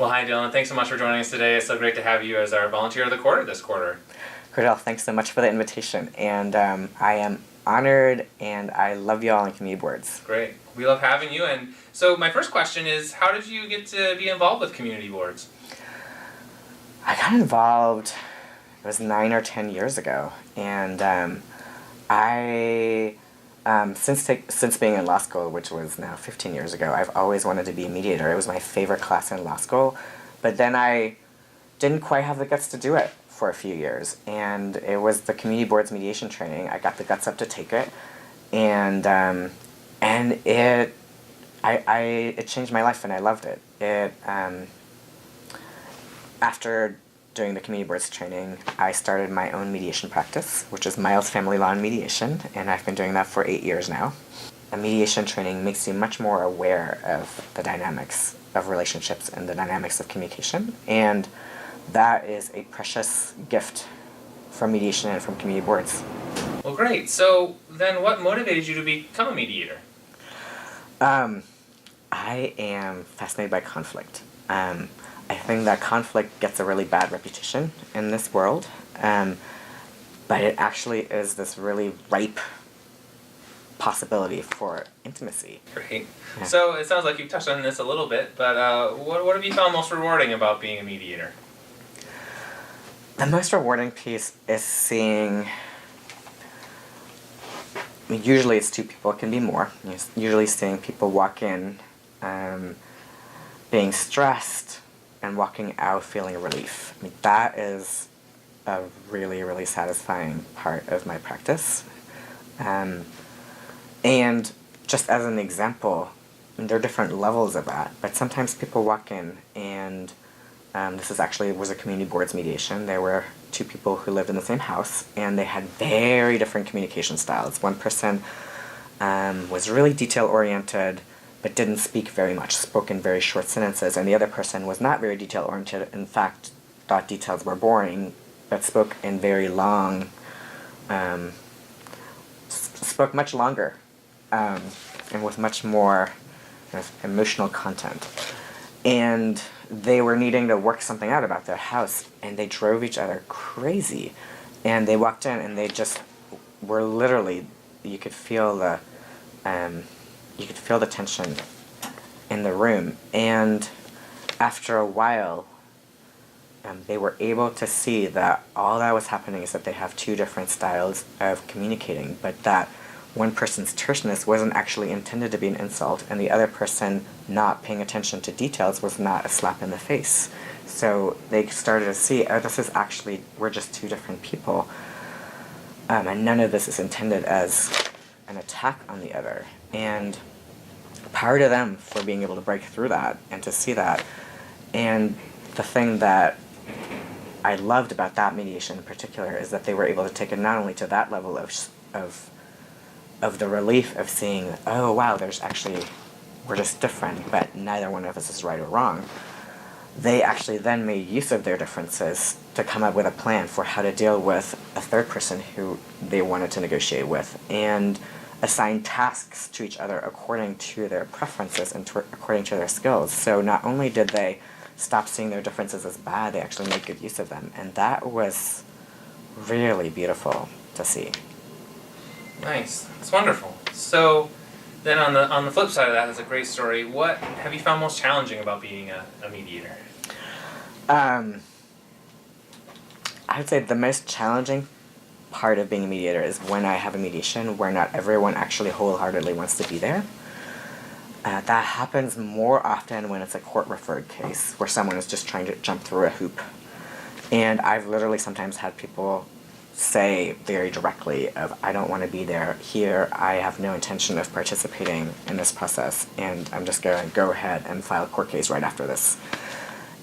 Well, hi, Dylan. Thanks so much for joining us today. It's so great to have you as our volunteer of the quarter this quarter. Cordell, thanks so much for the invitation. And I am honored, and I love you all in community boards. Great. We love having you. And so my first question is, how did you get to be involved with community boards? I got involved, it was 9 or 10 years ago. And since being in law school, which was now 15 years ago, I've always wanted to be a mediator. It was my favorite class in law school. But then I didn't quite have the guts to do it for a few years. And it was the community boards mediation training. I got the guts up to take it. And it changed my life, and I loved it. After doing the community boards training, I started my own mediation practice, which is Miles Family Law and Mediation, and I've been doing that for 8 years now. A mediation training makes you much more aware of the dynamics of relationships and the dynamics of communication, and that is a precious gift from mediation and from community boards. Well, great. So then what motivated you to become a mediator? I am fascinated by conflict. I think that conflict gets a really bad reputation in this world, but it actually is this really ripe possibility for intimacy. Great. Yeah. So it sounds like you've touched on this a little bit, but what have you found most rewarding about being a mediator? The most rewarding piece is seeing, usually it's two people, it can be more, usually seeing people walk in being stressed and walking out feeling relief. I mean, that is a really, really satisfying part of my practice. And just as an example, there are different levels of that, but sometimes people walk in and this was a community boards mediation. There were two people who lived in the same house, and they had very different communication styles. One person was really detail-oriented, but didn't speak very much, spoke in very short sentences, and the other person was not very detail-oriented, in fact, thought details were boring, but spoke in very long, spoke much longer, and with much more emotional content. And they were needing to work something out about their house, and they drove each other crazy. And they walked in, and they just were literally, you could feel the tension in the room. And after a while, they were able to see that all that was happening is that they have two different styles of communicating, but that one person's terseness wasn't actually intended to be an insult, and the other person not paying attention to details was not a slap in the face. So they started to see, oh, this is actually, we're just two different people, and none of this is intended as an attack on the other. And power to them for being able to break through that and to see that. And the thing that I loved about that mediation in particular is that they were able to take it not only to that level of the relief of seeing, oh wow, we're just different, but neither one of us is right or wrong. They actually then made use of their differences to come up with a plan for how to deal with a third person who they wanted to negotiate with, and assign tasks to each other according to their preferences and according to their skills. So not only did they stop seeing their differences as bad, they actually made good use of them. And that was really beautiful to see. Nice. It's wonderful. So then on the flip side of that, that's a great story. What have you found most challenging about being a mediator? I would say the most challenging part of being a mediator is when I have a mediation where not everyone actually wholeheartedly wants to be there. That happens more often when it's a court-referred case where someone is just trying to jump through a hoop. And I've literally sometimes had people say very directly of, I don't want to be there here, I have no intention of participating in this process, and I'm just going to go ahead and file a court case right after this.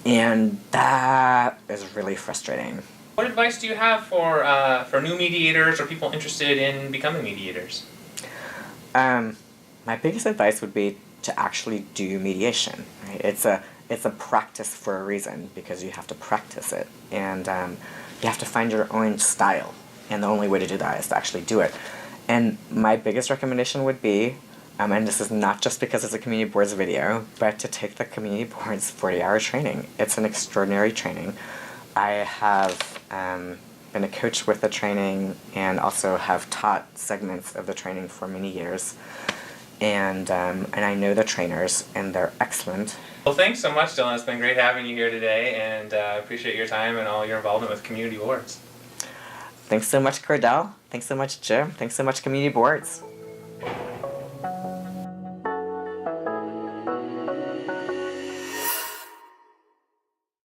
And that is really frustrating. What advice do you have for new mediators or people interested in becoming mediators? My biggest advice would be to actually do mediation. Right? It's a practice for a reason, because you have to practice it, and you have to find your own style, and the only way to do that is to actually do it. And my biggest recommendation would be And this is not just because it's a community boards video, but to take the community boards 40-hour training. It's an extraordinary training. I have been a coach with the training and also have taught segments of the training for many years. And I know the trainers, and they're excellent. Well, thanks so much, Dylan. It's been great having you here today, and I appreciate your time and all your involvement with community boards. Thanks so much, Cordell. Thanks so much, Jim. Thanks so much, community boards.